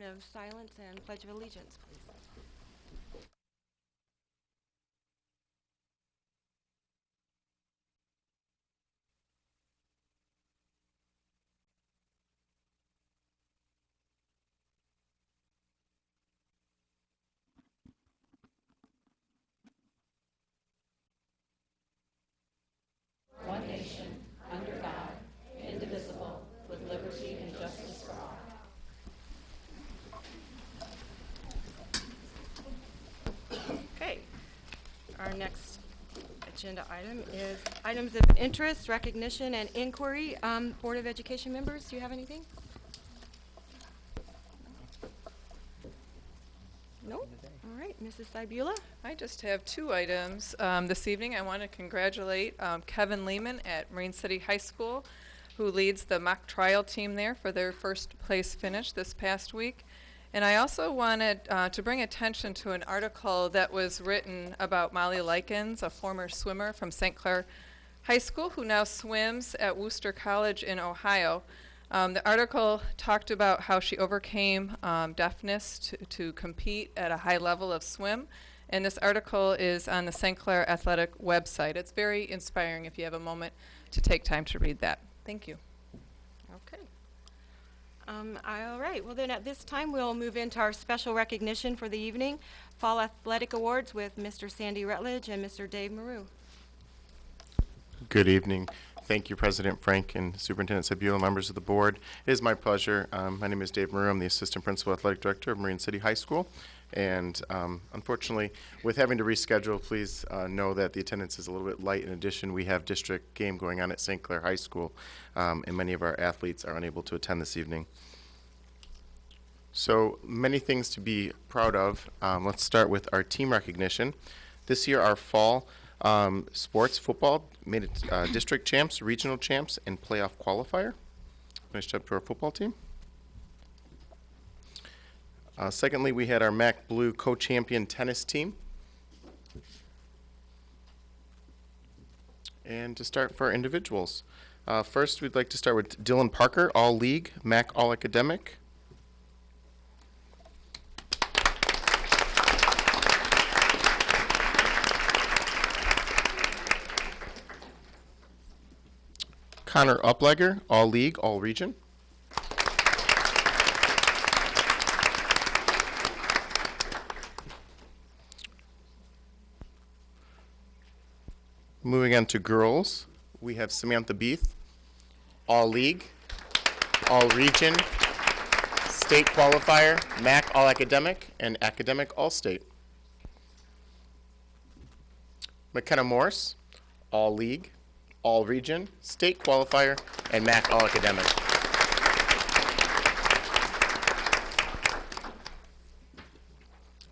moment of silence and Pledge of Allegiance, please. One nation, under God, indivisible, with liberty and justice for all. Okay. Our next agenda item is items of interest, recognition, and inquiry. Board of Education members, do you have anything? No? All right, Mrs. Sibula? I just have two items. This evening, I want to congratulate Kevin Lehman at Marine City High School, who leads the mock trial team there for their first place finish this past week. And I also wanted to bring attention to an article that was written about Molly Likens, a former swimmer from St. Clair High School who now swims at Wooster College in Ohio. The article talked about how she overcame deafness to compete at a high level of swim. And this article is on the St. Clair Athletic website. It's very inspiring if you have a moment to take time to read that. Thank you. Okay. All right, well then at this time we'll move into our special recognition for the evening. Fall Athletic Awards with Mr. Sandy Rutledge and Mr. Dave Maru. Good evening. Thank you, President Frank and Superintendent Sibula, members of the board. It is my pleasure. My name is Dave Maru. I'm the Assistant Principal Athletic Director of Marine City High School. And unfortunately, with having to reschedule, please know that the attendance is a little bit light. In addition, we have district game going on at St. Clair High School, and many of our athletes are unable to attend this evening. So many things to be proud of. Let's start with our team recognition. This year, our fall sports football made it district champs, regional champs, and playoff qualifier. Nice job to our football team. Secondly, we had our MAC Blue co-champion tennis team. And to start for our individuals, first we'd like to start with Dylan Parker, All League, MAC All Academic. Connor Uplegger, All League, All Region. Moving on to girls, we have Samantha Beath, All League, All Region, State Qualifier, MAC All Academic, and Academic All State. McKenna Morse, All League, All Region, State Qualifier, and MAC All Academic.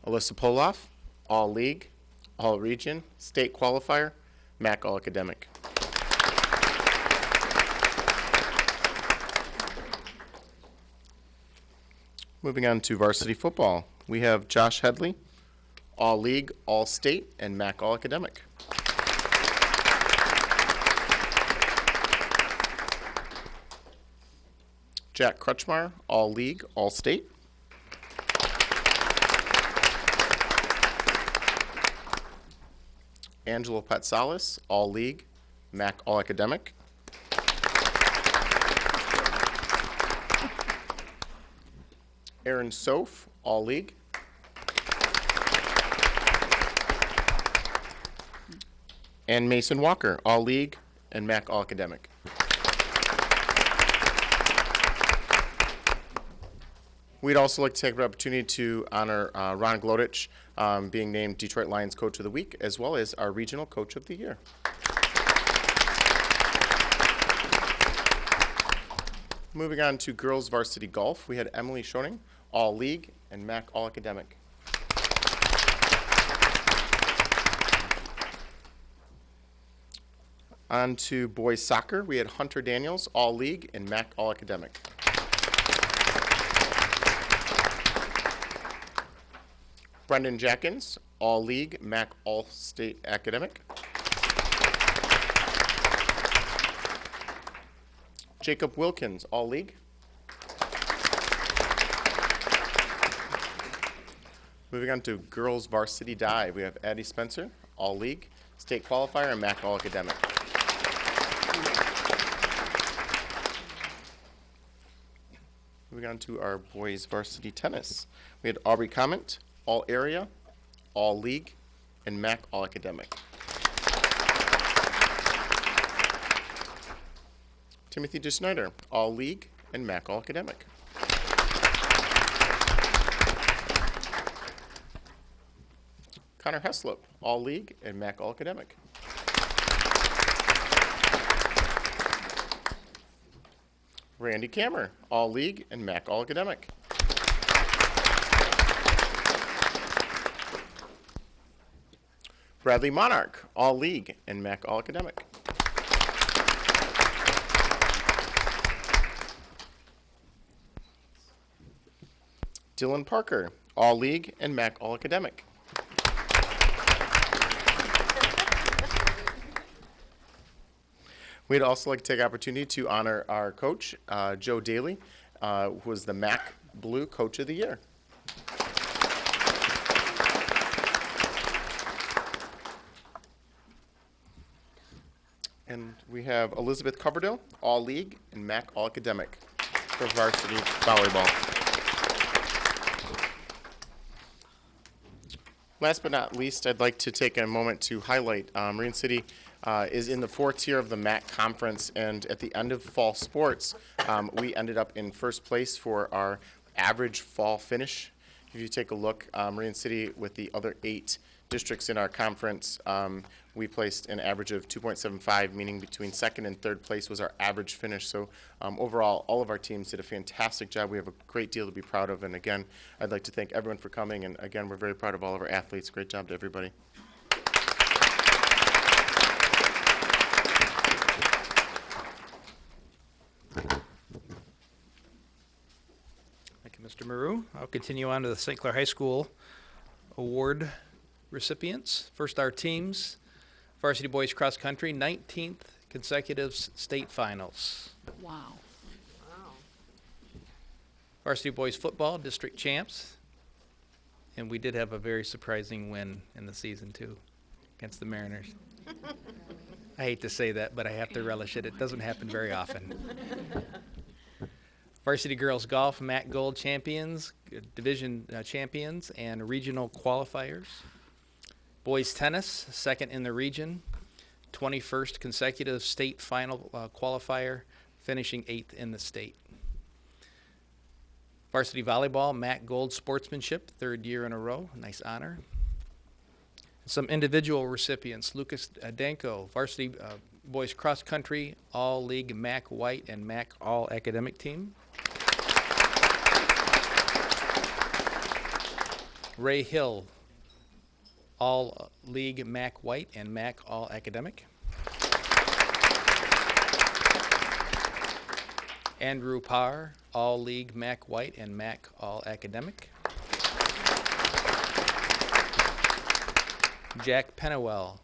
Alyssa Poloff, All League, All Region, State Qualifier, MAC All Academic. Moving on to varsity football, we have Josh Headley, All League, All State, and MAC All Academic. Jack Crutchmar, All League, All State. Angelo Patsalis, All League, MAC All Academic. Aaron Soph, All League. And Mason Walker, All League, and MAC All Academic. We'd also like to take the opportunity to honor Ron Glodich being named Detroit Lions Coach of the Week, as well as our Regional Coach of the Year. Moving on to girls varsity golf, we had Emily Schoening, All League, and MAC All Academic. On to boys soccer, we had Hunter Daniels, All League, and MAC All Academic. Brendan Jackins, All League, MAC All State Academic. Jacob Wilkins, All League. Moving on to girls varsity dive, we have Addie Spencer, all league, state qualifier, and MAC all academic. Moving on to our boys varsity tennis, we had Aubrey Comment, all area, all league, and MAC all academic. Timothy DeSnyder, all league, and MAC all academic. Connor Heslop, all league, and MAC all academic. Randy Kammer, all league, and MAC all academic. Bradley Monarch, all league, and MAC all academic. Dylan Parker, all league, and MAC all academic. We'd also like to take opportunity to honor our coach, Joe Daly, who was the MAC Blue Coach of the Year. And we have Elizabeth Coverdale, all league, and MAC all academic for varsity volleyball. Last but not least, I'd like to take a moment to highlight Marine City is in the 4th tier of the MAC conference, and at the end of fall sports, we ended up in first place for our average fall finish. If you take a look, Marine City with the other 8 districts in our conference, we placed an average of 2.75, meaning between 2nd and 3rd place was our average finish. So overall, all of our teams did a fantastic job. We have a great deal to be proud of. And again, I'd like to thank everyone for coming. And again, we're very proud of all of our athletes. Great job to everybody. Thank you, Mr. Maru. I'll continue on to the St. Clair High School award recipients. First, our teams. Varsity Boys Cross Country, 19th consecutive state finals. Wow. Varsity Boys Football, district champs. And we did have a very surprising win in the season, too, against the Mariners. I hate to say that, but I have to relish it. It doesn't happen very often. Varsity Girls Golf, MAC Gold champions, division champions, and regional qualifiers. Boys Tennis, 2nd in the region, 21st consecutive state final qualifier, finishing 8th in the state. Varsity Volleyball, MAC Gold Sportsmanship, 3rd year in a row, nice honor. Some individual recipients, Lucas Danko, Varsity Boys Cross Country, All League MAC White and MAC All Academic Team. Ray Hill, All League MAC White and MAC All Academic. Andrew Parr, All League MAC White and MAC All Academic. Jack Pennewell,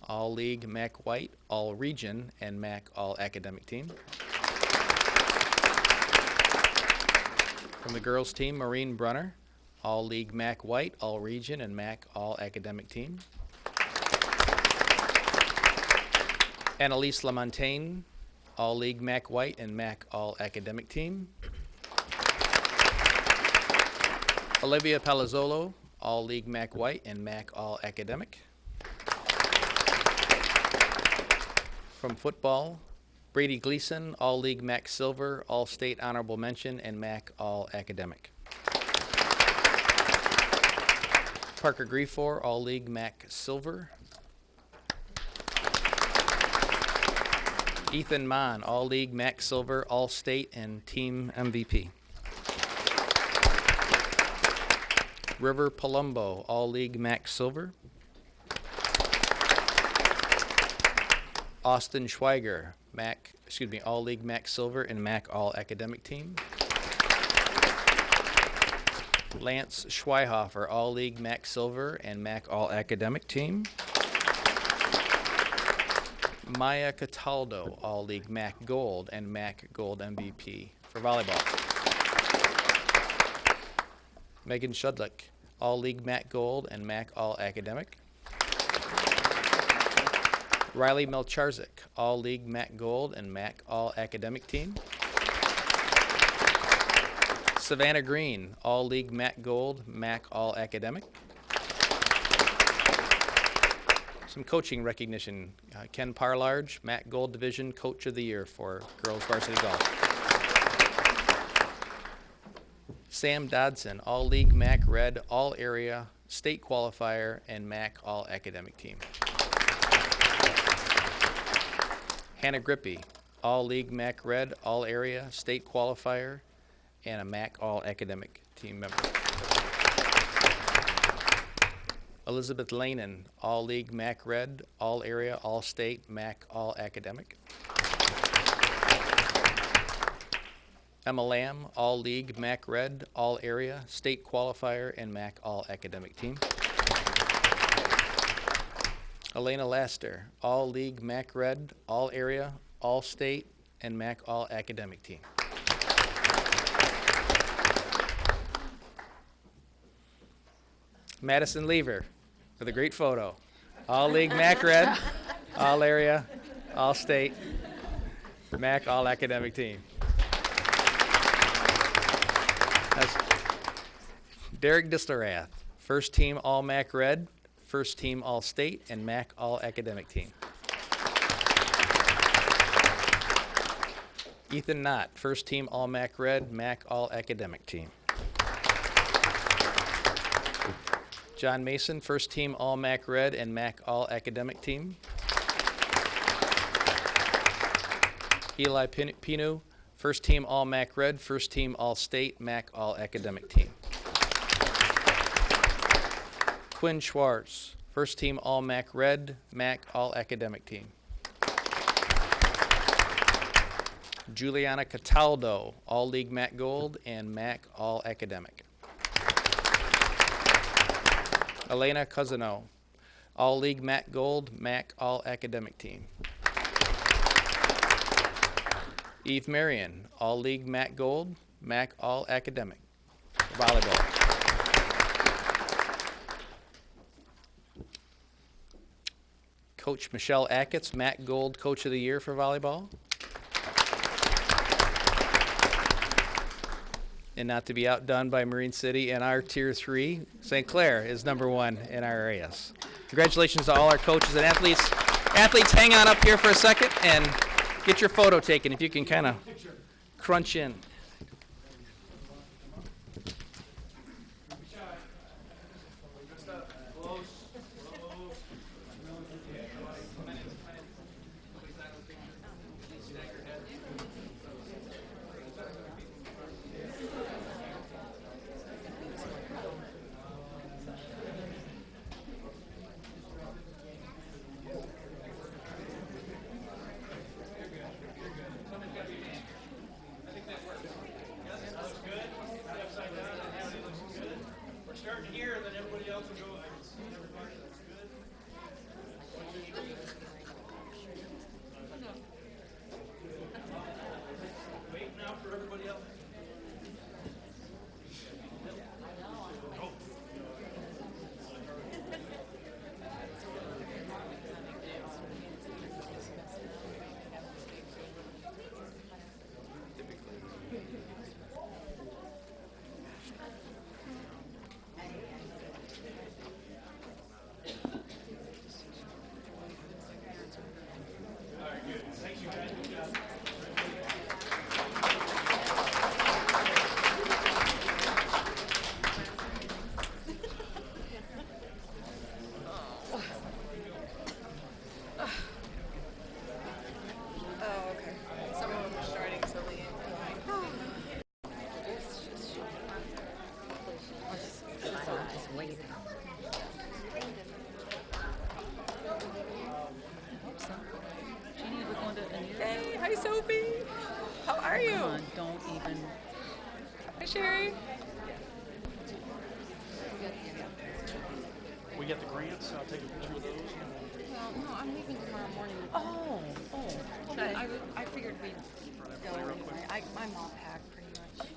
All League MAC White, All Region and MAC All Academic Team. From the girls team, Maureen Brunner, All League MAC White, All Region, and MAC All Academic Team. Annalise Lamontagne, All League MAC White and MAC All Academic Team. Olivia Palazzolo, All League MAC White and MAC All Academic. From football, Brady Gleason, All League MAC Silver, All State Honorable Mention, and MAC All Academic. Parker Griefor, All League MAC Silver. Ethan Mon, All League MAC Silver, All State, and Team MVP. River Palumbo, All League MAC Silver. Austin Schweiger, All League MAC Silver and MAC All Academic Team. Lance Schweihofer, All League MAC Silver and MAC All Academic Team. Maya Cataldo, All League MAC Gold and MAC Gold MVP for volleyball. Megan Shudlick, All-League MAC Gold and MAC All-Academic. Riley Melcharzik, All-League MAC Gold and MAC All-Academic team. Savannah Green, All-League MAC Gold, MAC All-Academic. Some coaching recognition. Ken Parlarge, MAC Gold Division Coach of the Year for girls varsity golf. Sam Dodson, All-League MAC Red, All-Area, State Qualifier, and MAC All-Academic team. Hannah Grippy, All-League MAC Red, All-Area, State Qualifier, and a MAC All-Academic team member. Elizabeth Lanen, All-League MAC Red, All-Area, All-State, MAC All-Academic. Emma Lamb, All-League MAC Red, All-Area, State Qualifier, and MAC All-Academic team. Elena Laster, All-League MAC Red, All-Area, All-State, and MAC All-Academic team. Madison Lever with a great photo. All-League MAC Red, All-Area, All-State, MAC All-Academic team. That's Derek Distelrath, first team All-MAC Red, first team All-State, and MAC All-Academic team. Ethan Knott, first team All-MAC Red, MAC All-Academic team. John Mason, first team All-MAC Red and MAC All-Academic team. Eli Pinu, first team All-MAC Red, first team All-State, MAC All-Academic team. Quinn Schwartz, first team All-MAC Red, MAC All-Academic team. Juliana Cataldo, All-League MAC Gold and MAC All-Academic. Elena Cousineau, All-League MAC Gold, MAC All-Academic team. Eve Marion, All-League MAC Gold, MAC All-Academic. Volleyball. Coach Michelle Achatz, MAC Gold Coach of the Year for volleyball. And not to be outdone by Marine City and our Tier 3, St. Clair is #1 in our areas. Congratulations to all our coaches and athletes. Athletes, hang on up here for a second and get your photo taken if you can kind of crunch in. Hey, hi Sophie. How are you? Come on, don't even. Hi Sherry. We got the grants, I'll take a picture of those. Well, no, I'm leaving tomorrow morning. Oh, okay. I figured we'd go anyway. I'm all packed pretty much.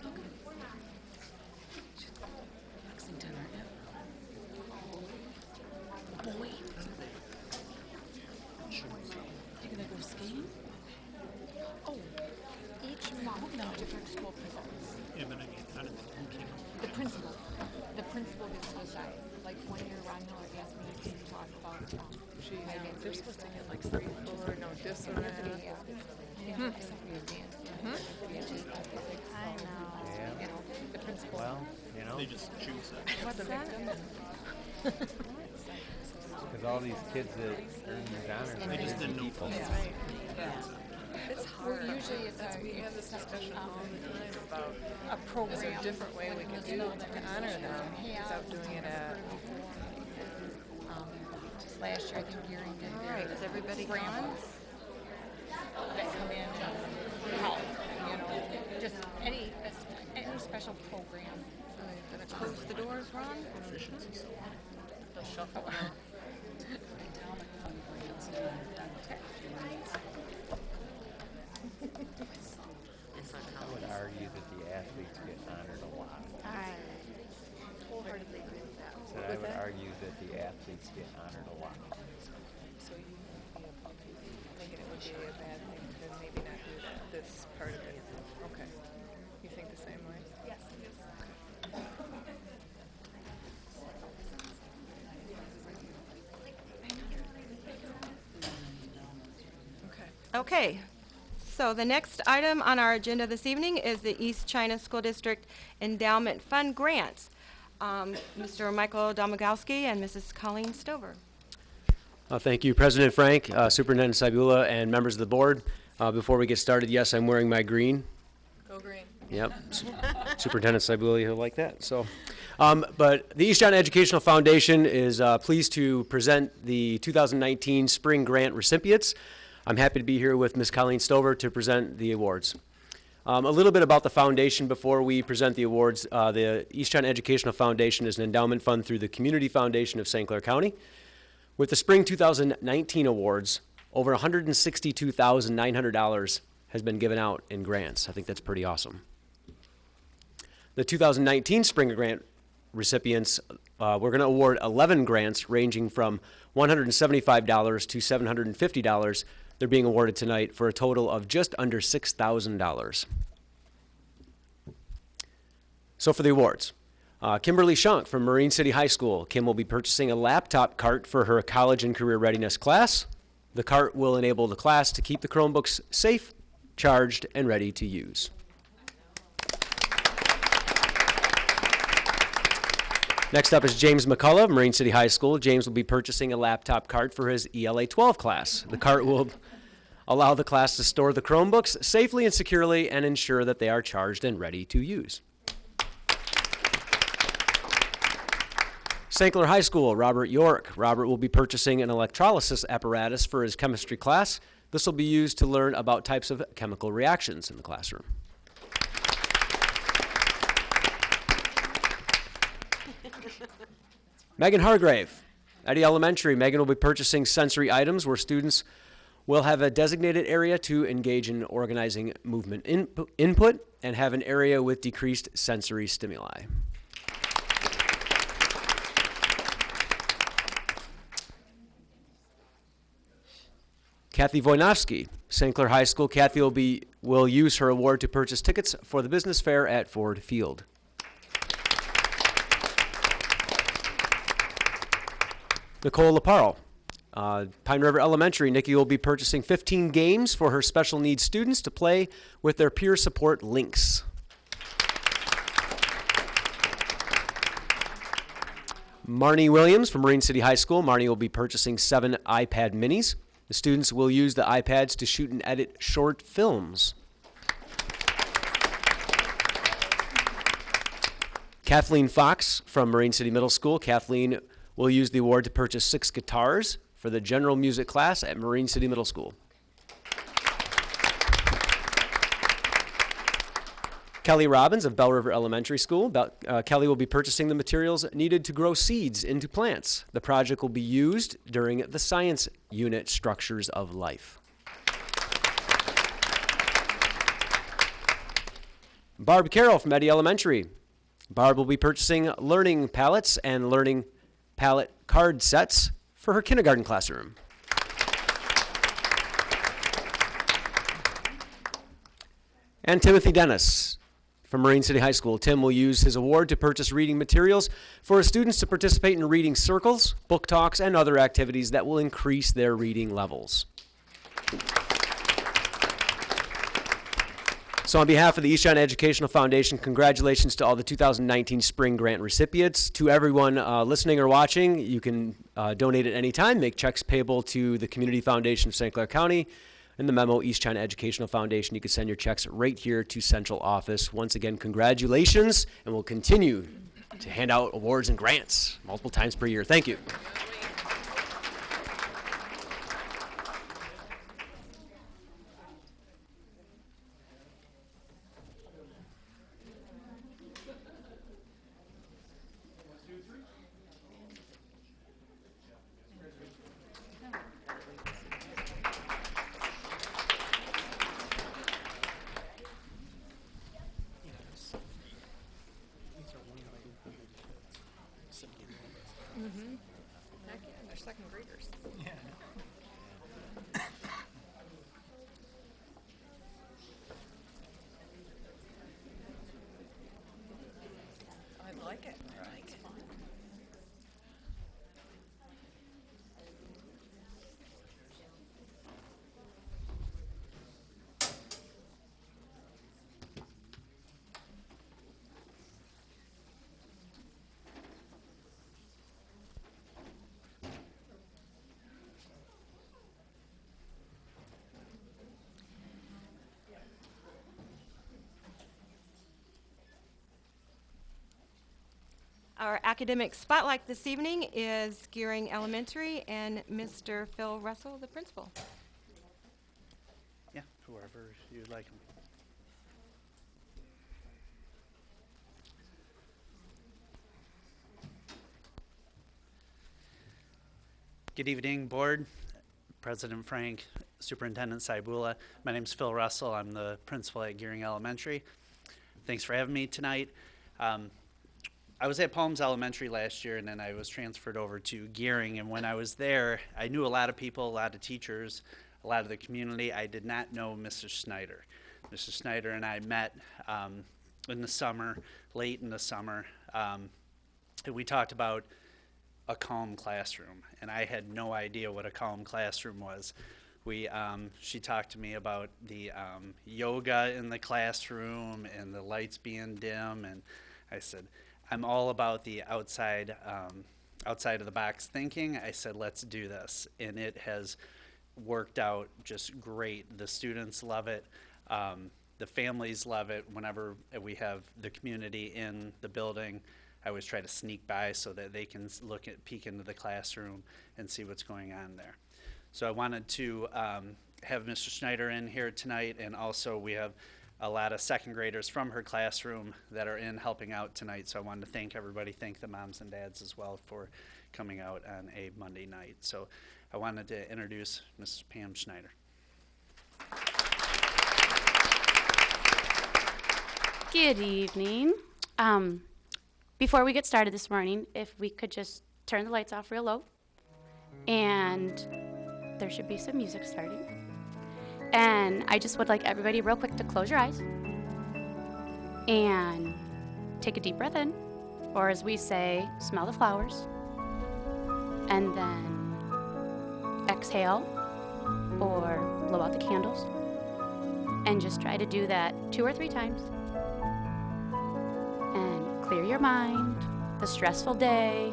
Lexington, aren't you? exercise. Like one year, Ron Miller asked me to talk about They're supposed to get like 3, 4, no dissonance. I know. You know, the principal. Well, you know, They just choose it. What's that? because all these kids that earn these honors, They just didn't know. people. It's hard. Usually it's We have this discussion all the time about a program. is there a different way we can do to honor them without doing it at. Just last year, I think Gearing did All their right, is everybody gone? grandmas that come in and help, you know, just any special program. Gonna close the doors, Ron? I would argue that the athletes get honored a lot. Wholeheartedly agree with that. So I would argue that the athletes get honored a lot. So you thinking it would be a bad thing to maybe not do that, this part of it? Okay. You think the same way? Yes. Okay. Okay, so the next item on our agenda this evening is the East China School District Endowment Fund grants. Mr. Michael Domagowski and Mrs. Colleen Stover. Thank you, President Frank, Superintendent Cybula, and members of the board. Before we get started, yes, I'm wearing my green. Go green. Yep. Superintendent Cybula, he'll like that. So, but the East China Educational Foundation is pleased to present the 2019 Spring Grant recipients. I'm happy to be here with Ms. Colleen Stover to present the awards. A little bit about the foundation before we present the awards. The East China Educational Foundation is an endowment fund through the Community Foundation of St. Clair County. With the Spring 2019 awards, over $162,900 has been given out in grants. I think that's pretty awesome. The 2019 Spring Grant recipients, we're going to award 11 grants ranging from $175 to $750. They're being awarded tonight for a total of just under $6,000. So for the awards, Kimberly Shunk from Marine City High School. Kim will be purchasing a laptop cart for her college and career readiness class. The cart will enable the class to keep the Chromebooks safe, charged, and ready to use. Next up is James McCullough, Marine City High School. James will be purchasing a laptop cart for his ELA 12 class. The cart will allow the class to store the Chromebooks safely and securely and ensure that they are charged and ready to use. St. Clair High School, Robert York. Robert will be purchasing an electrolysis apparatus for his chemistry class. This will be used to learn about types of chemical reactions in the classroom. Megan Hargrave, Eddy Elementary. Megan will be purchasing sensory items where students will have a designated area to engage in organizing movement input and have an area with decreased sensory stimuli. Kathy Wojnowski, St. Clair High School. Kathy will use her award to purchase tickets for the business fair at Ford Field. Nicole Laparle, Pine River Elementary. Nikki will be purchasing 15 games for her special needs students to play with their peer support links. Marnie Williams from Marine City High School. Marnie will be purchasing 7 iPad minis. The students will use the iPads to shoot and edit short films. Kathleen Fox from Marine City Middle School. Kathleen will use the award to purchase 6 guitars for the general music class at Marine City Middle School. Kelly Robbins of Bell River Elementary School. Kelly will be purchasing the materials needed to grow seeds into plants. The project will be used during the science unit Structures of Life. Barb Carroll from Eddy Elementary. Barb will be purchasing learning palettes and learning palette card sets for her kindergarten classroom. And Timothy Dennis from Marine City High School. Tim will use his award to purchase reading materials for his students to participate in reading circles, book talks, and other activities that will increase their reading levels. So on behalf of the East China Educational Foundation, congratulations to all the 2019 Spring Grant recipients. To everyone listening or watching, you can donate at any time, make checks payable to the Community Foundation of St. Clair County. In the memo, East China Educational Foundation, you can send your checks right here to central office. Once again, congratulations, and we'll continue to hand out awards and grants multiple times per year. Thank you. Heck yeah, they're second graders. I like it. It's fun. Our academic spotlight this evening is Gearing Elementary and Mr. Phil Russell, the principal. Yeah, whoever you'd like. Good evening, board, President Frank, Superintendent Saibula. My name's Phil Russell. I'm the principal at Gearing Elementary. Thanks for having me tonight. I was at Palms Elementary last year, and then I was transferred over to Gearing. And when I was there, I knew a lot of people, a lot of teachers, a lot of the community. I did not know Mrs. Schneider. Mrs. Schneider and I met in the summer, late in the summer, and we talked about a calm classroom. And I had no idea what a calm classroom was. She talked to me about the yoga in the classroom and the lights being dim, and I said, I'm all about the outside of the box thinking. I said, let's do this. And it has worked out just great. The students love it. The families love it. Whenever we have the community in the building, I always try to sneak by so that they can peek into the classroom and see what's going on there. So I wanted to have Mr. Schneider in here tonight, and also we have a lot of second graders from her classroom that are in helping out tonight. So I wanted to thank everybody, thank the moms and dads as well for coming out on a Monday night. So I wanted to introduce Mrs. Pam Schneider. Good evening. Before we get started this morning, if we could just turn the lights off real low, and there should be some music starting. And I just would like everybody real quick to close your eyes and take a deep breath in, or as we say, smell the flowers, and then exhale or blow out the candles, and just try to do that 2 or 3 times. And clear your mind, the stressful day,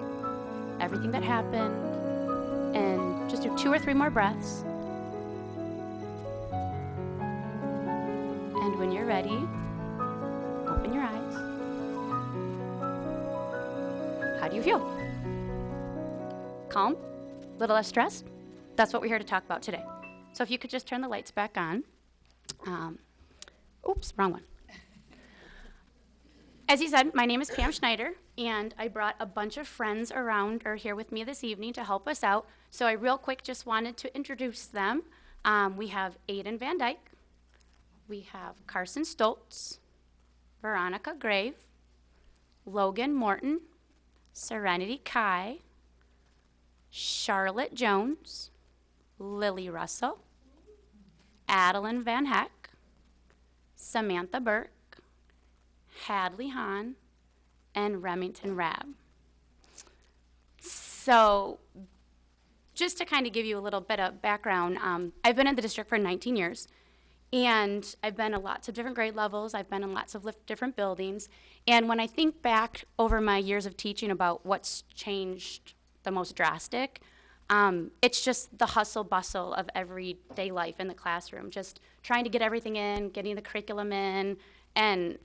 everything that happened, and just do 2 or 3 more breaths. And when you're ready, open your eyes. How do you feel? Calm? A little less stressed? That's what we're here to talk about today. So if you could just turn the lights back on. Oops, wrong one. As he said, my name is Pam Schneider, and I brought a bunch of friends around or here with me this evening to help us out. So I real quick just wanted to introduce them. We have Aiden Van Dyke. We have Carson Stoltz, Veronica Grave, Logan Morton, Serenity Kai, Charlotte Jones, Lily Russell, Adeline Van Heck, Samantha Burke, Hadley Hahn, and Remington Rab. So just to kind of give you a little bit of background, I've been in the district for 19 years, and I've been in lots of different grade levels. I've been in lots of different buildings. And when I think back over my years of teaching about what's changed the most drastic, it's just the hustle bustle of everyday life in the classroom, just trying to get everything in, getting the curriculum in. And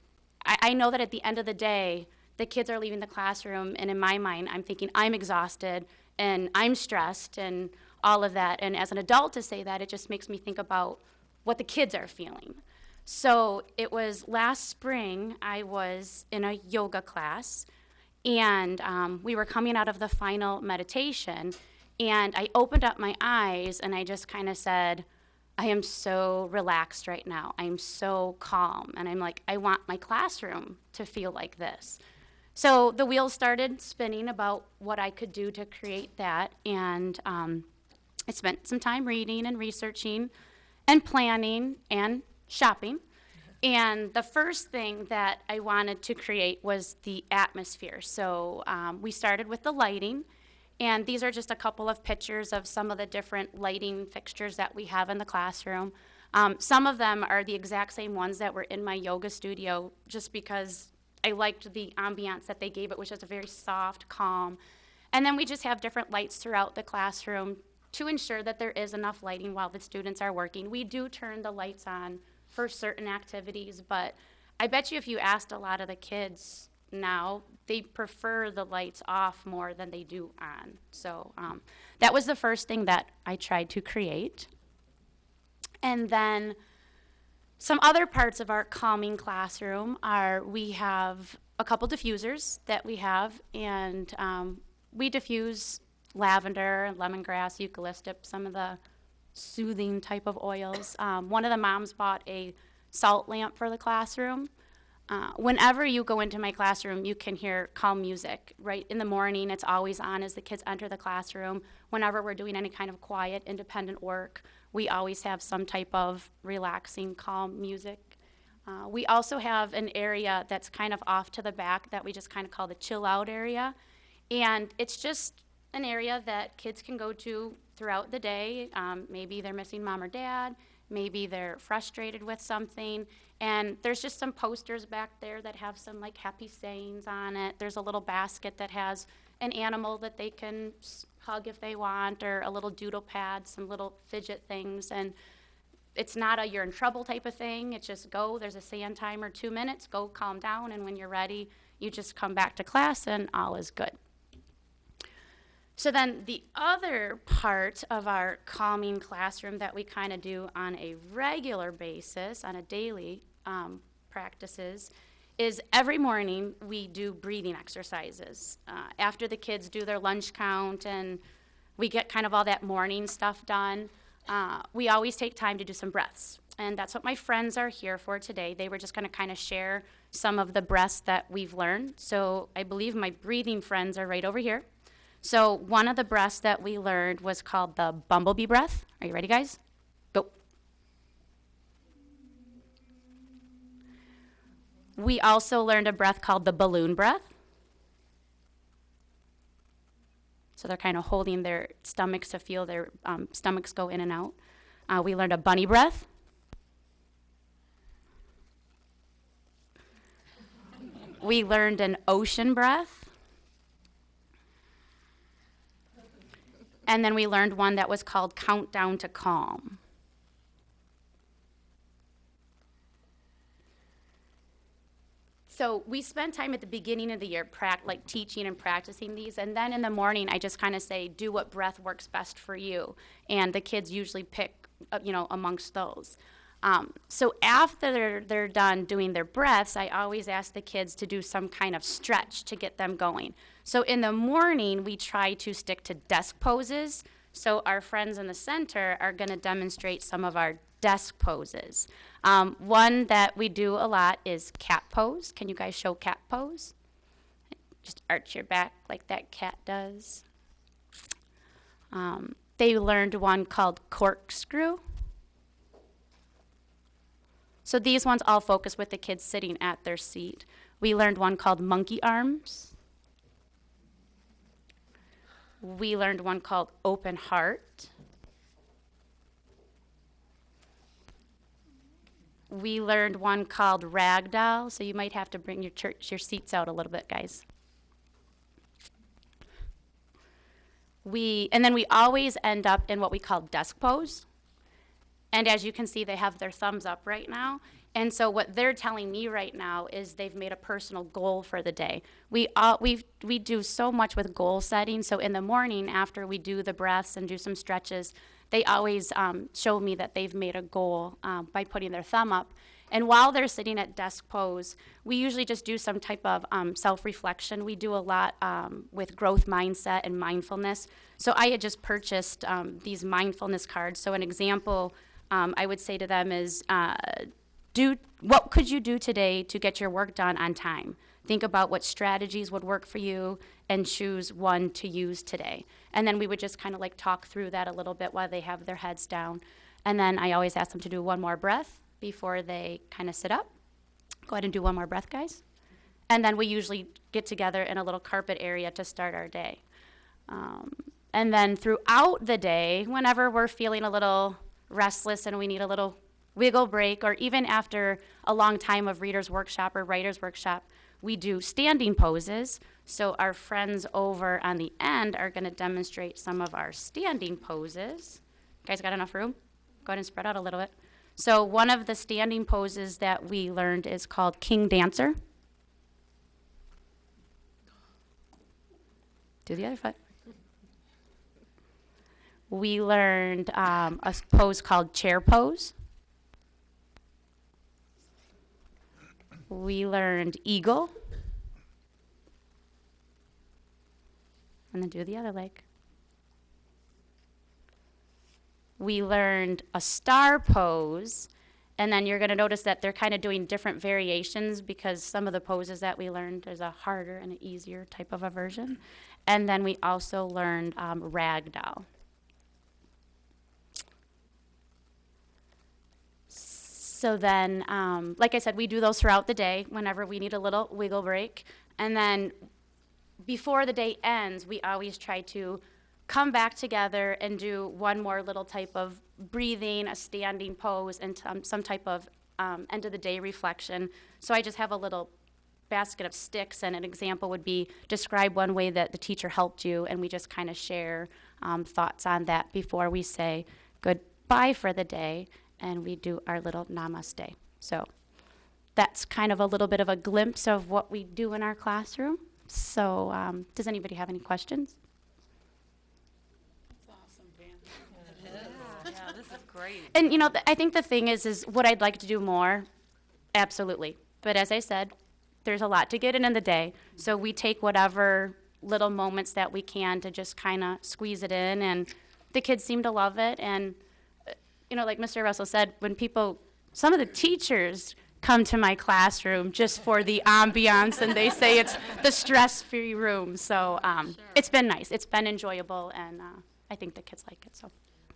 I know that at the end of the day, the kids are leaving the classroom, and in my mind, I'm thinking, I'm exhausted, and I'm stressed, and all of that. And as an adult to say that, it just makes me think about what the kids are feeling. So it was last spring, I was in a yoga class, and we were coming out of the final meditation, and I opened up my eyes, and I just kind of said, I am so relaxed right now. I'm so calm. And I'm like, I want my classroom to feel like this. So the wheels started spinning about what I could do to create that. And I spent some time reading and researching and planning and shopping. And the first thing that I wanted to create was the atmosphere. So we started with the lighting. And these are just a couple of pictures of some of the different lighting fixtures that we have in the classroom. Some of them are the exact same ones that were in my yoga studio, just because I liked the ambiance that they gave it, which is a very soft, calm. And then we just have different lights throughout the classroom to ensure that there is enough lighting while the students are working. We do turn the lights on for certain activities, but I bet you if you asked a lot of the kids now, they prefer the lights off more than they do on. So that was the first thing that I tried to create. And then some other parts of our calming classroom are we have a couple diffusers that we have, and we diffuse lavender, lemongrass, eucalyptus, some of the soothing type of oils. One of the moms bought a salt lamp for the classroom. Whenever you go into my classroom, you can hear calm music. Right in the morning, it's always on as the kids enter the classroom. Whenever we're doing any kind of quiet, independent work, we always have some type of relaxing, calm music. We also have an area that's kind of off to the back that we just kind of call the chill out area. And it's just an area that kids can go to throughout the day. Maybe they're missing mom or dad. Maybe they're frustrated with something. And there's just some posters back there that have some like happy sayings on it. There's a little basket that has an animal that they can hug if they want, or a little doodle pad, some little fidget things. And it's not a you're in trouble type of thing. It's just go, there's a sand timer, 2 minutes, go calm down, and when you're ready, you just come back to class and all is good. So then the other part of our calming classroom that we kind of do on a regular basis, on a daily practices, is every morning we do breathing exercises. After the kids do their lunch count and we get kind of all that morning stuff done, we always take time to do some breaths. And that's what my friends are here for today. They were just going to kind of share some of the breaths that we've learned. So I believe my breathing friends are right over here. So one of the breaths that we learned was called the bumblebee breath. Are you ready, guys? Go. We also learned a breath called the balloon breath. So they're kind of holding their stomachs to feel their stomachs go in and out. We learned a bunny breath. We learned an ocean breath. And then we learned one that was called Countdown to Calm. So we spend time at the beginning of the year like teaching and practicing these, and then in the morning I just kind of say, do what breath works best for you. And the kids usually pick, amongst those. So after they're done doing their breaths, I always ask the kids to do some kind of stretch to get them going. So in the morning, we try to stick to desk poses. So our friends in the center are going to demonstrate some of our desk poses. One that we do a lot is cat pose. Can you guys show cat pose? Just arch your back like that cat does. They learned one called corkscrew. So these ones all focus with the kids sitting at their seat. We learned one called monkey arms. We learned one called open heart. We learned one called ragdoll, so you might have to bring your seats out a little bit, guys. And then we always end up in what we call desk pose. And as you can see, they have their thumbs up right now. And so what they're telling me right now is they've made a personal goal for the day. We do so much with goal setting. So in the morning, after we do the breaths and do some stretches, they always show me that they've made a goal by putting their thumb up. And while they're sitting at desk pose, we usually just do some type of self-reflection. We do a lot with growth mindset and mindfulness. So I had just purchased these mindfulness cards. So an example I would say to them is, what could you do today to get your work done on time? Think about what strategies would work for you and choose one to use today. And then we would just kind of like talk through that a little bit while they have their heads down. And then I always ask them to do one more breath before they kind of sit up. Go ahead and do one more breath, guys. And then we usually get together in a little carpet area to start our day. And then throughout the day, whenever we're feeling a little restless and we need a little wiggle break, or even after a long time of reader's workshop or writer's workshop, we do standing poses. So our friends over on the end are going to demonstrate some of our standing poses. You guys got enough room? Go ahead and spread out a little bit. So one of the standing poses that we learned is called King Dancer. Do the other foot. We learned a pose called chair pose. We learned eagle. And then do the other leg. We learned a star pose, and then you're going to notice that they're kind of doing different variations because some of the poses that we learned is a harder and an easier type of a version. And then we also learned ragdoll. So then, like I said, we do those throughout the day whenever we need a little wiggle break. And then before the day ends, we always try to come back together and do one more little type of breathing, a standing pose, and some type of end of the day reflection. So I just have a little basket of sticks, and an example would be describe one way that the teacher helped you, and we just kind of share thoughts on that before we say goodbye for the day, and we do our little namaste. So that's kind of a little bit of a glimpse of what we do in our classroom. So does anybody have any questions? Yeah, this is great. And you know, I think the thing is what I'd like to do more, absolutely. But as I said, there's a lot to get in the day. So we take whatever little moments that we can to just kind of squeeze it in, and the kids seem to love it. And you know, like Mr. Russell said, when some of the teachers come to my classroom just for the ambiance, and they say it's the stress-free room. So It's been nice. It's been enjoyable, and I think the kids like it. So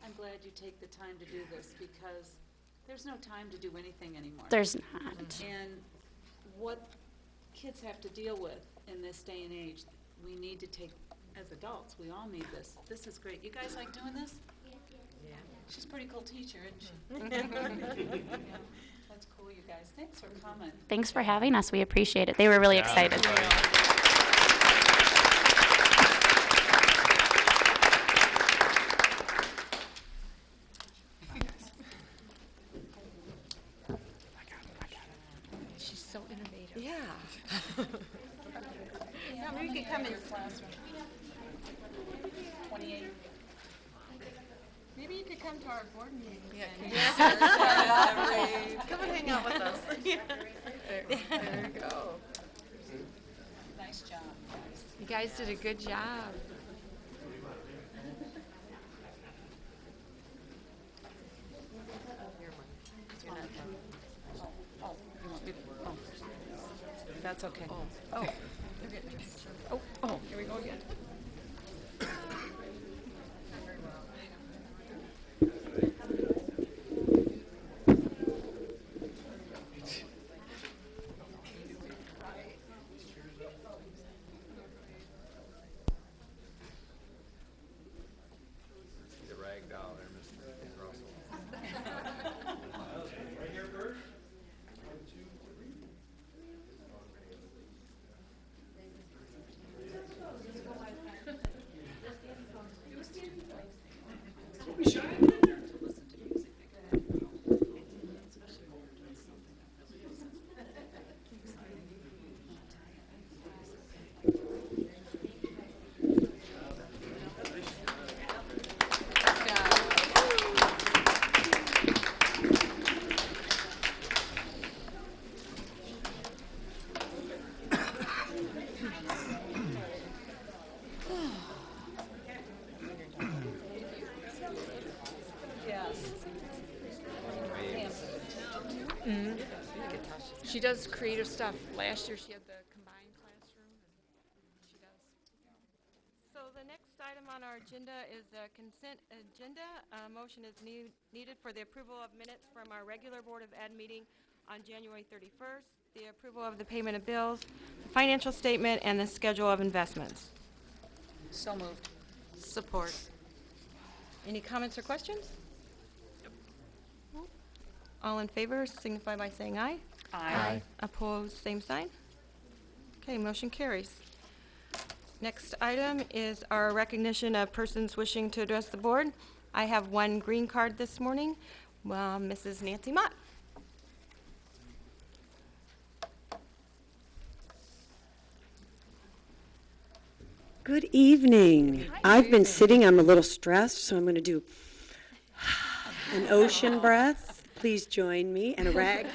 I'm glad you take the time to do this, because there's no time to do anything anymore. there's not. And what kids have to deal with in this day and age, we need to take, as adults, we all need this. This is great. You guys like doing this? Yeah. She's a pretty cool teacher, isn't she? Yeah. That's cool, you guys. Thanks for coming. Thanks for having us. We appreciate it. They were really excited. She's so innovative. Yeah. Yeah, maybe you could come in. 28. Maybe you could come to our board meeting. Come and hang out with us. There you go. Nice job, guys. You guys did a good job. Oh, you want me to, oh. That's okay. Oh. Oh, here we go again. she does creative stuff. Last year she had the combined classroom, and she does. So the next item on our agenda is the consent agenda. A motion is needed for the approval of minutes from our regular Board of Ed meeting on January 31st, the approval of the payment of bills, the financial statement, and the schedule of investments. So moved. Support. Any comments or questions? All in favor signify by saying aye. Aye. Opposed, same sign. Okay, motion carries. Next item is our recognition of persons wishing to address the board. I have one green card this morning, Mrs. Nancy Mott. Good evening. I've been sitting, I'm a little stressed, so I'm going to do an ocean breath. Please join me, and a rag.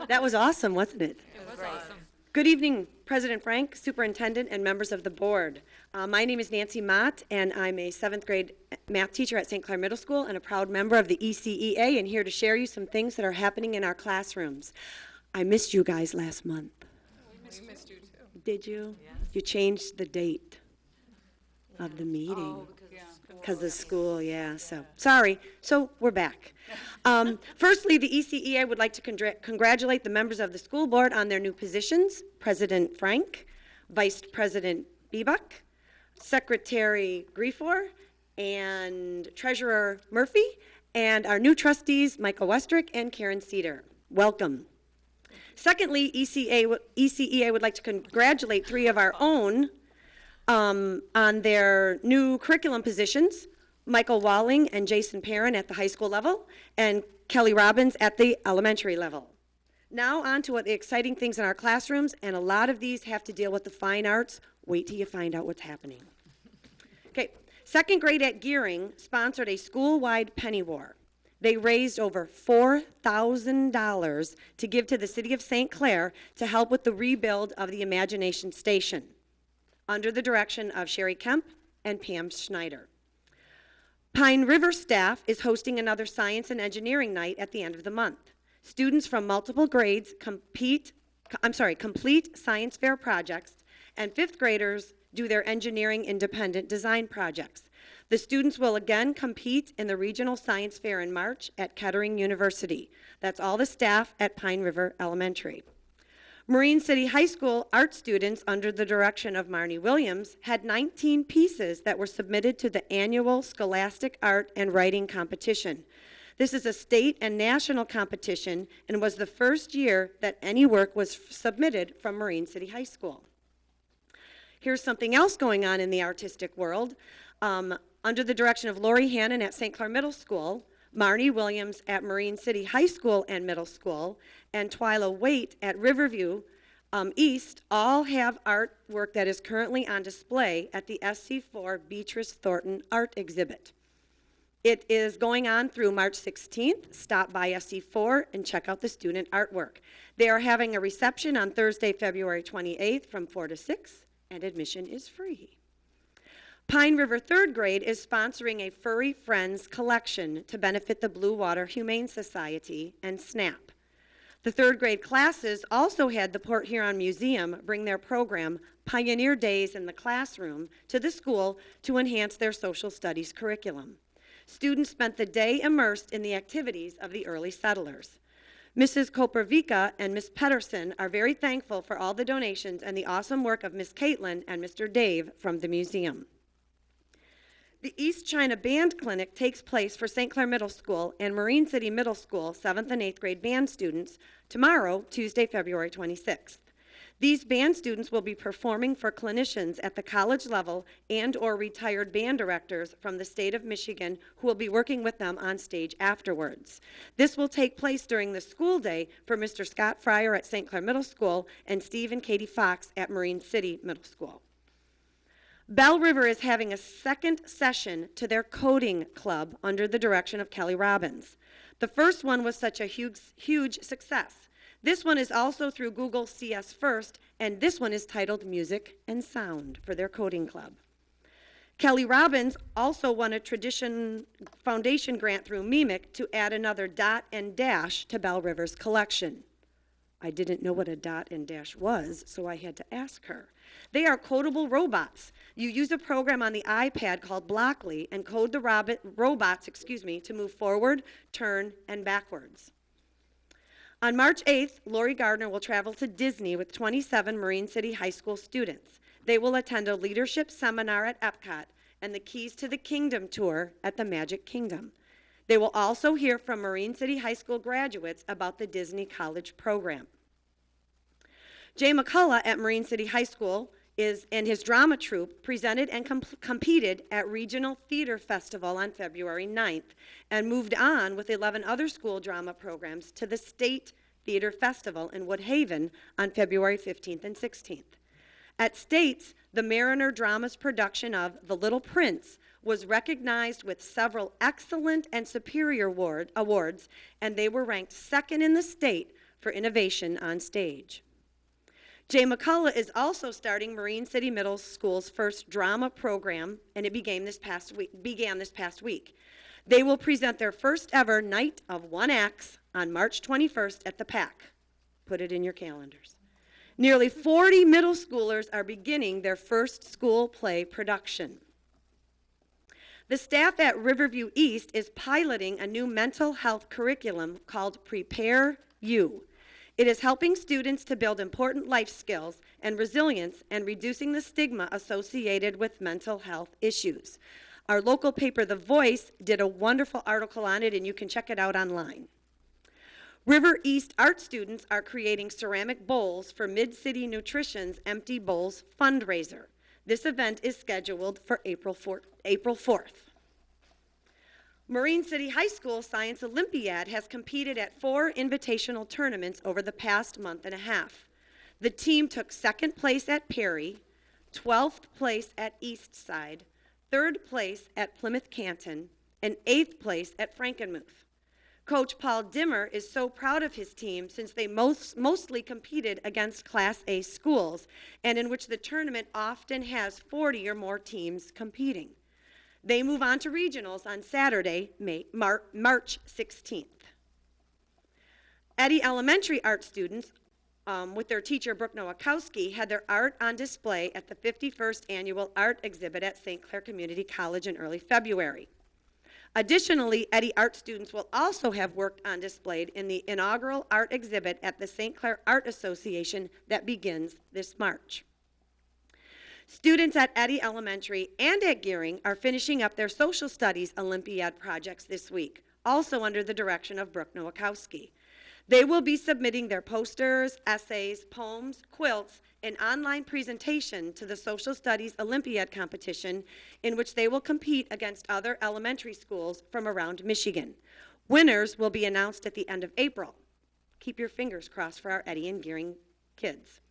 That was awesome, wasn't it? It was awesome. Good evening, President Frank, Superintendent, and members of the board. My name is Nancy Mott, and I'm a 7th grade math teacher at St. Clair Middle School and a proud member of the ECEA, and here to share you some things that are happening in our classrooms. I missed you guys last month. We missed you too. Did you? You changed the date of the meeting. Because of school, yeah, so, sorry. So, we're back. Firstly, the ECEA would like to congratulate the members of the school board on their new positions, President Frank, Vice President Bebuk, Secretary Griefor, and Treasurer Murphy, and our new trustees, Michael Westrick and Karen Cedar. Welcome. Secondly, ECEA would like to congratulate 3 of our own on their new curriculum positions, Michael Walling and Jason Perrin at the high school level, and Kelly Robbins at the elementary level. Now on to the exciting things in our classrooms, and a lot of these have to deal with the fine arts. Wait till you find out what's happening. Okay, 2nd grade at Gearing sponsored a school-wide penny war. They raised over $4,000 to give to the city of St. Clair to help with the rebuild of the Imagination Station, under the direction of Sherry Kemp and Pam Schneider. Pine River staff is hosting another science and engineering night at the end of the month. Students from multiple grades complete science fair projects, and 5th graders do their engineering independent design projects. The students will again compete in the regional science fair in March at Kettering University. That's all the staff at Pine River Elementary. Marine City High School art students, under the direction of Marnie Williams, had 19 pieces that were submitted to the annual Scholastic Art and Writing Competition. This is a state and national competition and was the first year that any work was submitted from Marine City High School. Here's something else going on in the artistic world. Under the direction of Lori Hannon at St. Clair Middle School, Marnie Williams at Marine City High School and Middle School, and Twyla Waite at Riverview East all have artwork that is currently on display at the SC4 Beatrice Thornton Art Exhibit. It is going on through March 16th. Stop by SC4 and check out the student artwork. They are having a reception on Thursday, February 28th from 4 to 6, and admission is free. Pine River 3rd grade is sponsoring a Furry Friends collection to benefit the Blue Water Humane Society and SNAP. The 3rd grade classes also had the Port Huron Museum bring their program, Pioneer Days in the Classroom, to the school to enhance their social studies curriculum. Students spent the day immersed in the activities of the early settlers. Mrs. Kopervika and Ms. Pedersen are very thankful for all the donations and the awesome work of Ms. Caitlin and Mr. Dave from the museum. The East China Band Clinic takes place for St. Clair Middle School and Marine City Middle School 7th and 8th grade band students tomorrow, Tuesday, February 26th. These band students will be performing for clinicians at the college level and/or retired band directors from the state of Michigan who will be working with them on stage afterwards. This will take place during the school day for Mr. Scott Fryer at St. Clair Middle School and Steve and Katie Fox at Marine City Middle School. Bell River is having a 2nd session to their coding club under the direction of Kelly Robbins. The first one was such a huge success. This one is also through Google CS First, and this one is titled Music and Sound for their coding club. Kelly Robbins also won a Tradition Foundation grant through MEMIC to add another dot and dash to Bell River's collection. I didn't know what a dot and dash was, so I had to ask her. They are codable robots. You use a program on the iPad called Blockly and code the robots to move forward, turn, and backwards. On March 8th, Lori Gardner will travel to Disney with 27 Marine City High School students. They will attend a leadership seminar at Epcot and the Keys to the Kingdom tour at the Magic Kingdom. They will also hear from Marine City High School graduates about the Disney College program. Jay McCullough at Marine City High School and his drama troupe presented and competed at Regional Theater Festival on February 9th and moved on with 11 other school drama programs to the State Theater Festival in Woodhaven on February 15th and 16th. At States, the Mariner Drama's production of The Little Prince was recognized with several excellent and superior awards, and they were ranked second in the state for innovation on stage. Jay McCullough is also starting Marine City Middle School's first drama program, and it began this past week. They will present their first ever Night of One Acts on March 21st at the PAC. Put it in your calendars. Nearly 40 middle schoolers are beginning their first school play production. The staff at Riverview East is piloting a new mental health curriculum called Prepare You. It is helping students to build important life skills and resilience and reducing the stigma associated with mental health issues. Our local paper, The Voice, did a wonderful article on it, and you can check it out online. River East art students are creating ceramic bowls for Mid-City Nutrition's Empty Bowls fundraiser. This event is scheduled for April 4th. Marine City High School Science Olympiad has competed at 4 invitational tournaments over the past month and a half. The team took 2nd place at Perry, 12th place at Eastside, 3rd place at Plymouth Canton, and 8th place at Frankenmuth. Coach Paul Dimmer is so proud of his team since they mostly competed against Class A schools, and in which the tournament often has 40 or more teams competing. They move on to regionals on Saturday, March 16th. Eddy Elementary art students, with their teacher Brooke Nowakowski, had their art on display at the 51st Annual Art Exhibit at St. Clair Community College in early February. Additionally, Eddy art students will also have work on display in the inaugural art exhibit at the St. Clair Art Association that begins this March. Students at Eddy Elementary and at Gearing are finishing up their social studies Olympiad projects this week, also under the direction of Brooke Nowakowski. They will be submitting their posters, essays, poems, quilts, and online presentation to the Social Studies Olympiad competition, in which they will compete against other elementary schools from around Michigan. Winners will be announced at the end of April. Keep your fingers crossed for our Eddy and Gearing kids.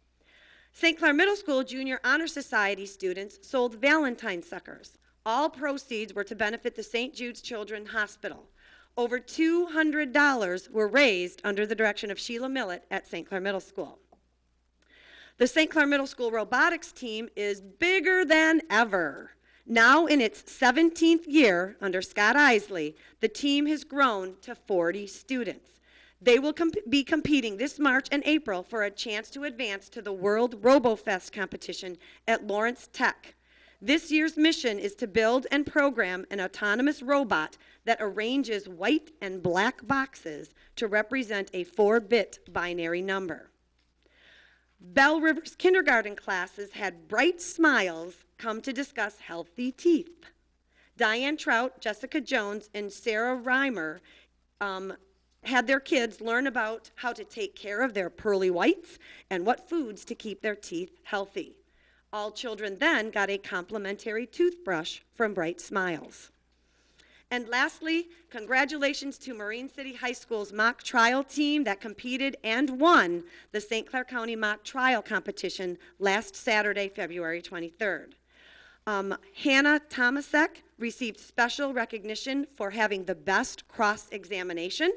St. Clair Middle School Junior Honor Society students sold Valentine suckers. All proceeds were to benefit the St. Jude's Children's Hospital. Over $200 were raised under the direction of Sheila Millett at St. Clair Middle School. The St. Clair Middle School robotics team is bigger than ever. Now in its 17th year under Scott Isley, the team has grown to 40 students. They will be competing this March and April for a chance to advance to the World RoboFest competition at Lawrence Tech. This year's mission is to build and program an autonomous robot that arranges white and black boxes to represent a 4-bit binary number. Bell River's kindergarten classes had bright smiles come to discuss healthy teeth. Diane Trout, Jessica Jones, and Sarah Reimer had their kids learn about how to take care of their pearly whites and what foods to keep their teeth healthy. All children then got a complimentary toothbrush from Bright Smiles. And lastly, congratulations to Marine City High School's mock trial team that competed and won the St. Clair County mock trial competition last Saturday, February 23rd. Hannah Tomasek received special recognition for having the best cross-examination.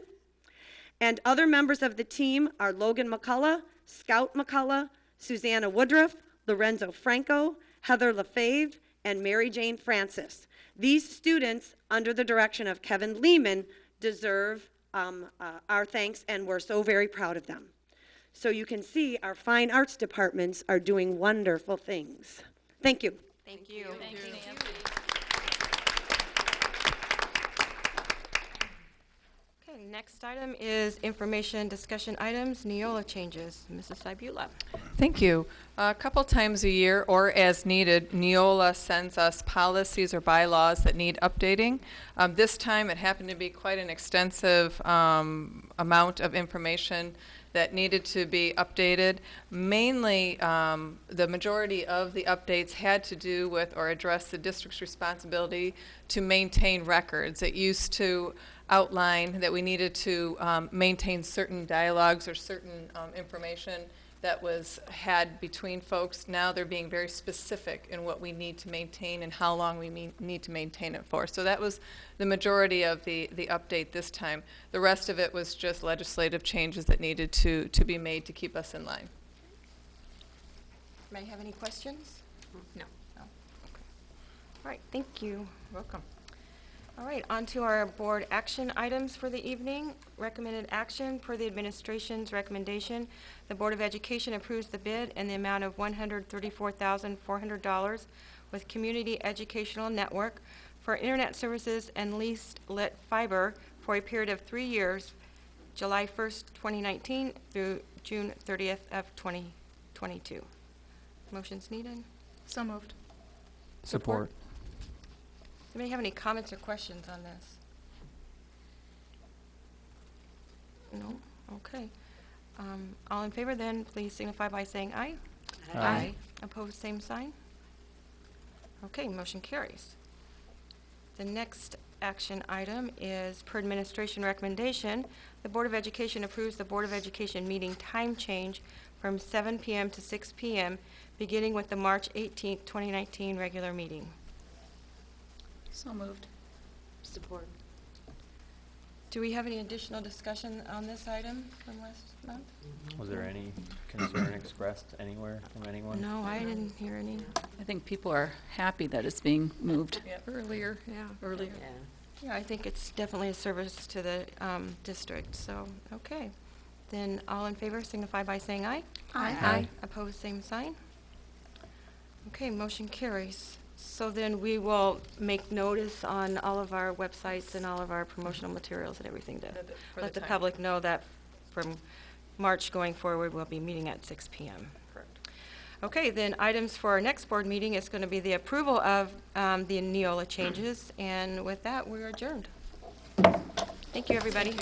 And other members of the team are Logan McCullough, Scout McCullough, Susanna Woodruff, Lorenzo Franco, Heather LaFave, and Mary Jane Francis. These students, under the direction of Kevin Lehman, deserve our thanks, and we're so very proud of them. so you can see our fine arts departments are doing wonderful things. Thank you. Thank you. Okay, next item is information discussion items, Neola changes. Mrs. Cybula. Thank you. A couple times a year, or as needed, Neola sends us policies or bylaws that need updating. This time, it happened to be quite an extensive amount of information that needed to be updated. Mainly, the majority of the updates had to do with or address the district's responsibility to maintain records. It used to outline that we needed to maintain certain dialogues or certain information that was had between folks. Now they're being very specific in what we need to maintain and how long we need to maintain it for. So that was the majority of the update this time. The rest of it was just legislative changes that needed to be made to keep us in line. May I have any questions? No. No. Okay. All right, thank you. Welcome. All right, on to our board action items for the evening. Recommended action per the administration's recommendation. The Board of Education approves the bid in the amount of $134,400 with Community Educational Network for internet services and leased lit fiber for a period of 3 years, July 1st, 2019 through June 30th of 2022. Motion's needed. So moved. Support. Does anybody have any comments or questions on this? No? Okay. All in favor then, please signify by saying aye. Aye. Opposed, same sign. Okay, motion carries. The next action item is per administration recommendation. The Board of Education approves the Board of Education meeting time change from 7 p.m. to 6 p.m., beginning with the March 18th, 2019 regular meeting. So moved. Support. Do we have any additional discussion on this item from last month? Was there any concern expressed anywhere from anyone? No, I didn't hear any. I think people are happy that it's being moved Earlier, yeah. earlier. Yeah, I think it's definitely a service to the district, so, okay. Then all in favor signify by saying aye. Aye. Opposed, same sign. Okay, motion carries. So then we will make notice on all of our websites and all of our promotional materials and everything to For let the time. public know that from March going forward, we'll be meeting at 6 p.m. Correct. Okay, then items for our next board meeting is going to be the approval of the Neola changes, and with that, we're adjourned. Thank you, everybody.